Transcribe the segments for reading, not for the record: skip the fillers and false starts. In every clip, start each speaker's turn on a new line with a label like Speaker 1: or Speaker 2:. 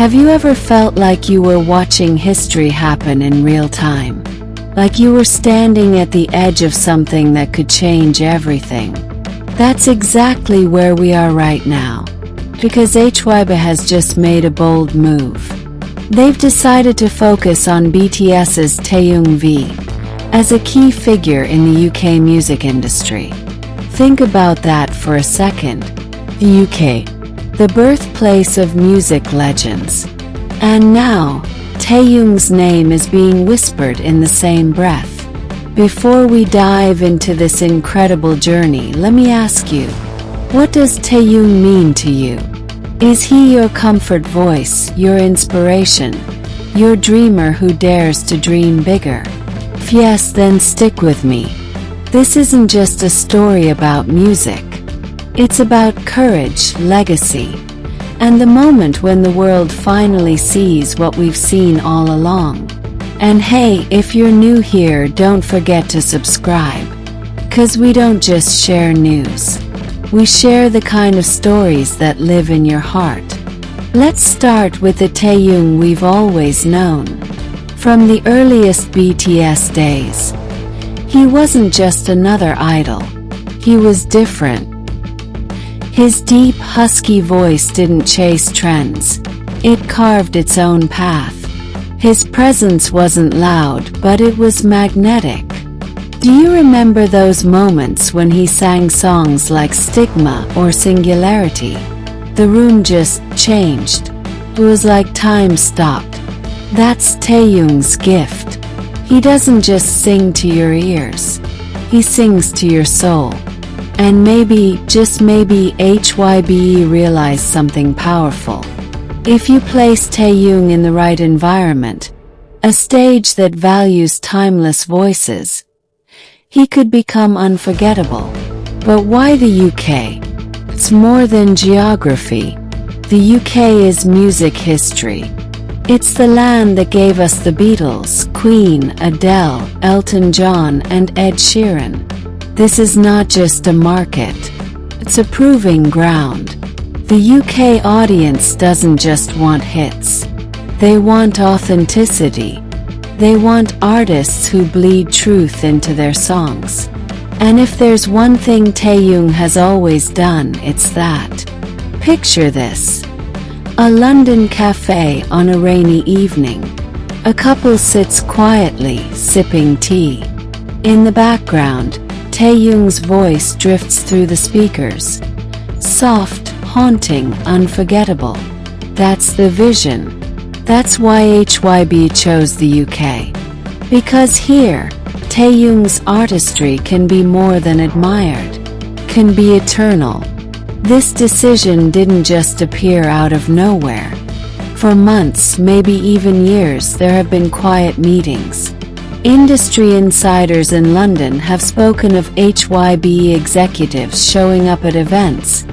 Speaker 1: Have you ever felt like you were watching history happen in real time? Like you were standing at the edge of something that could change everything? That's exactly where we are right now. Because HYBE has just made a bold move. They've decided to focus on BTS's Taehyung as a key figure in the UK music industry. Think about that for a second. The UK, the birthplace of music legends. And now, Taehyung's name is being whispered in the same breath. Before we dive into this incredible journey, let me ask you, what does Taehyung mean to you? Is he your comfort voice, your inspiration, your dreamer who dares to dream bigger? If yes, then stick with me. This isn't just a story about music. It's about courage, legacy, and the moment when the world finally sees what we've seen all along. And hey, if you're new here, don't forget to subscribe. 'Cause we don't just share news. We share the kind of stories that live in your heart. Let's start with the Taehyung we've always known. From the earliest BTS days, he wasn't just another idol. He was different. His deep, husky voice didn't chase trends. It carved its own path. His presence wasn't loud, but it was magnetic. Do you remember those moments when he sang songs like Stigma or Singularity? The room just changed. It was like time stopped. That's Taehyung's gift. He doesn't just sing to your ears. He sings to your soul. And maybe, just maybe, HYBE realized something powerful. If you place Taehyung in the right environment, a stage that values timeless voices, he could become unforgettable. But why the UK? It's more than geography. The UK is music history. It's the land that gave us the Beatles, Queen, Adele, Elton John, and Ed Sheeran. This is not just a market. It's a proving ground. The UK audience doesn't just want hits. They want authenticity. They want artists who bleed truth into their songs. And if there's one thing Taehyung has always done, it's that. Picture this. A London cafe on a rainy evening. A couple sits quietly, sipping tea. In the background, Taehyung's voice drifts through the speakers. Soft, haunting, unforgettable. That's the vision. That's why HYBE chose the UK. Because here, Taehyung's artistry can be more than admired, can be eternal. This decision didn't just appear out of nowhere. For months, maybe even years, there have been quiet meetings. Industry insiders in London have spoken of HYBE executives showing up at events,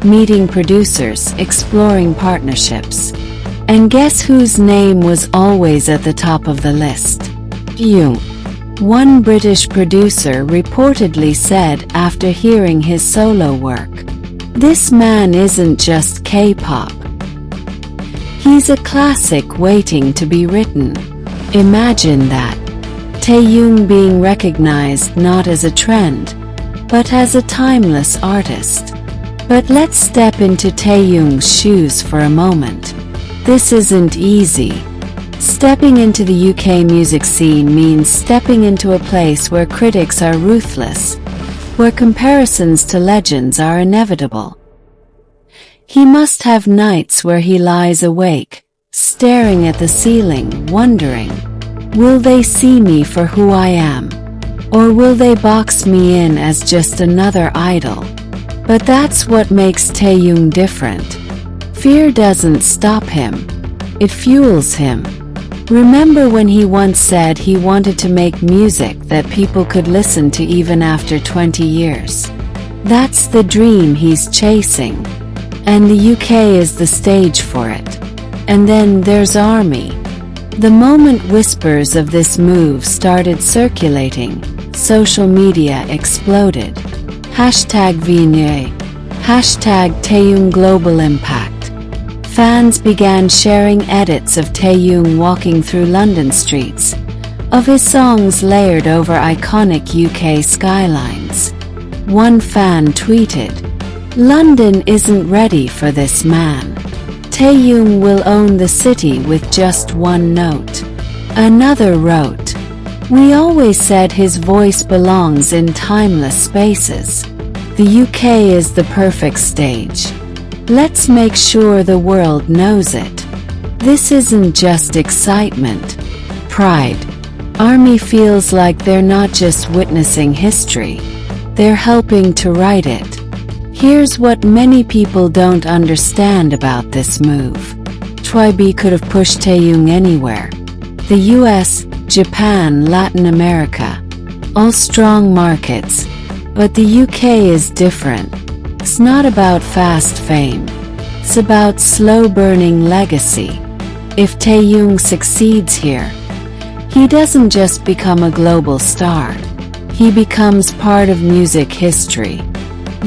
Speaker 1: meeting producers, exploring partnerships. And guess whose name was always at the top of the list? Taehyung. One British producer reportedly said after hearing his solo work, "This man isn't just K-pop. He's a classic waiting to be written." Imagine that. Taehyung being recognized not as a trend, but as a timeless artist. But let's step into Taehyung's shoes for a moment. This isn't easy. Stepping into the UK music scene means stepping into a place where critics are ruthless, where comparisons to legends are inevitable. He must have nights where he lies awake, staring at the ceiling, wondering, will they see me for who I am? Or will they box me in as just another idol? But that's what makes Taehyung different. Fear doesn't stop him. It fuels him. Remember when he once said he wanted to make music that people could listen to even after 20 years? That's the dream he's chasing. And the UK is the stage for it. And then there's ARMY. The moment whispers of this move started circulating, social media exploded. #VNA, #Taehyung Global Impact. fans began sharing edits of Taehyung walking through London streets, of his songs layered over iconic UK skylines. One fan tweeted, "London isn't ready for this man. Taehyung will own the city with just one note." Another wrote, "We always said his voice belongs in timeless spaces. The UK is the perfect stage. Let's make sure the world knows it. This isn't just excitement, pride. ARMY feels like they're not just witnessing history, they're helping to write it." Here's what many people don't understand about this move. HYBE could have pushed Taehyung anywhere. The US, Japan, Latin America, all strong markets. But the UK is different. It's not about fast fame. It's about slow-burning legacy. If Taehyung succeeds here, he doesn't just become a global star. He becomes part of music history.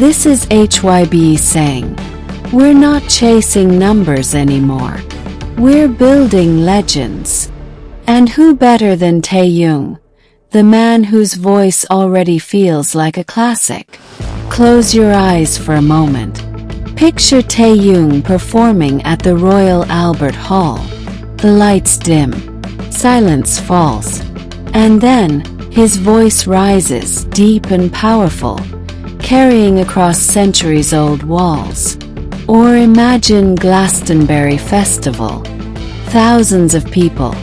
Speaker 1: This is HYBE saying, "We're not chasing numbers anymore. We're building legends." And who better than Taehyung, the man whose voice already feels like a classic? Close your eyes for a moment. Picture Taehyung performing at the Royal Albert Hall. The lights dim, silence falls, and then his voice rises, deep and powerful, carrying across centuries-old walls. Or imagine Glastonbury Festival. Thousands of people,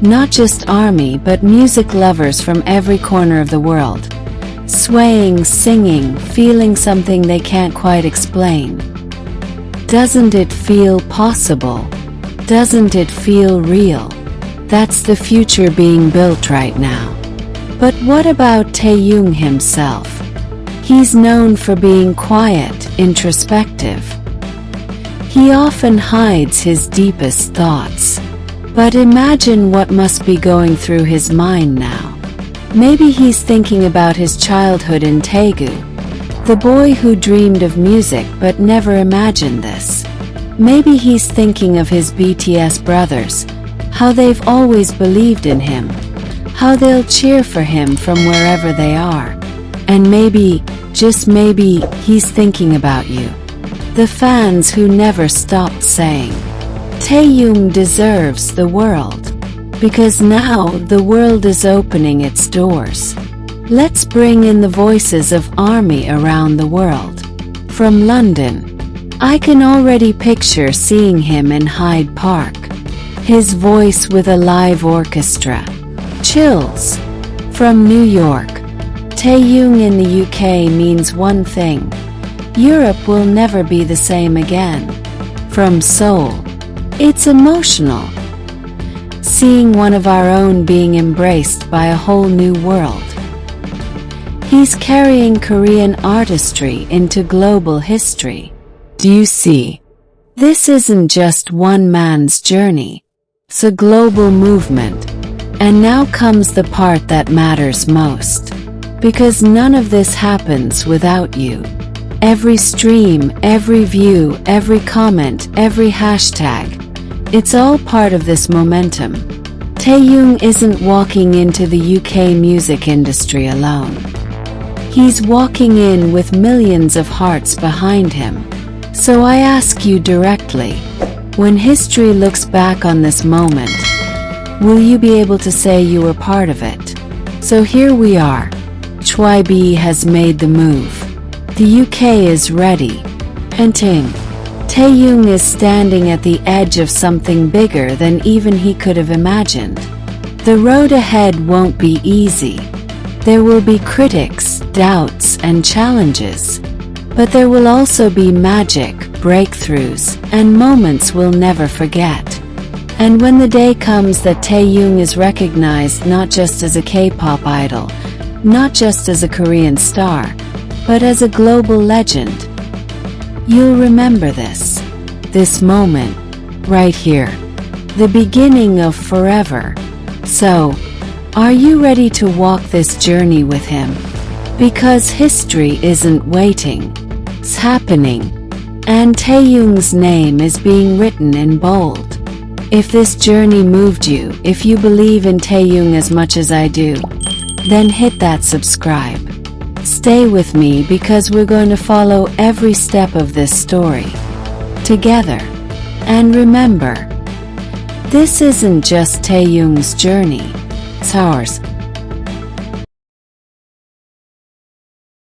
Speaker 1: not just ARMY but music lovers from every corner of the world, swaying, singing, feeling something they can't quite explain. Doesn't it feel possible? Doesn't it feel real? That's the future being built right now. But what about Taehyung himself? He's known for being quiet, introspective. He often hides his deepest thoughts. But imagine what must be going through his mind now. Maybe he's thinking about his childhood in Daegu, the boy who dreamed of music but never imagined this. Maybe he's thinking of his BTS brothers, how they've always believed in him, how they'll cheer for him from wherever they are. And maybe, just maybe, he's thinking about you, the fans who never stopped saying, "Taehyung deserves the world." Because now the world is opening its doors. Let's bring in the voices of ARMY around the world. From London, I can already picture seeing him in Hyde Park. His voice with a live orchestra. Chills. From New York, Taehyung in the UK means one thing. Europe will never be the same again. From Seoul, it's emotional. Seeing one of our own being embraced by a whole new world. He's carrying Korean artistry into global history. Do you see? This isn't just one man's journey. It's a global movement. And now comes the part that matters most. Because none of this happens without you. Every stream, every view, every comment, every hashtag. It's all part of this momentum. Taehyung isn't walking into the UK music industry alone. He's walking in with millions of hearts behind him. So I ask you directly, when history looks back on this moment, will you be able to say you were part of it? So here we are. HYBE has made the move. The UK is ready. Hinting. Taehyung is standing at the edge of something bigger than even he could have imagined. The road ahead won't be easy. There will be critics, doubts, and challenges. But there will also be magic, breakthroughs, and moments we'll never forget. And when the day comes that Taehyung is recognized not just as a K-pop idol, not just as a Korean star, but as a global legend, you'll remember this moment, right here, the beginning of forever. So, are you ready to walk this journey with him? Because history isn't waiting, it's happening. And Taehyung's name is being written in bold. If this journey moved you, if you believe in Taehyung as much as I do, then hit that subscribe. Stay with me because we're going to follow every step of this story together. And remember, this isn't just Taehyung's journey, it's ours.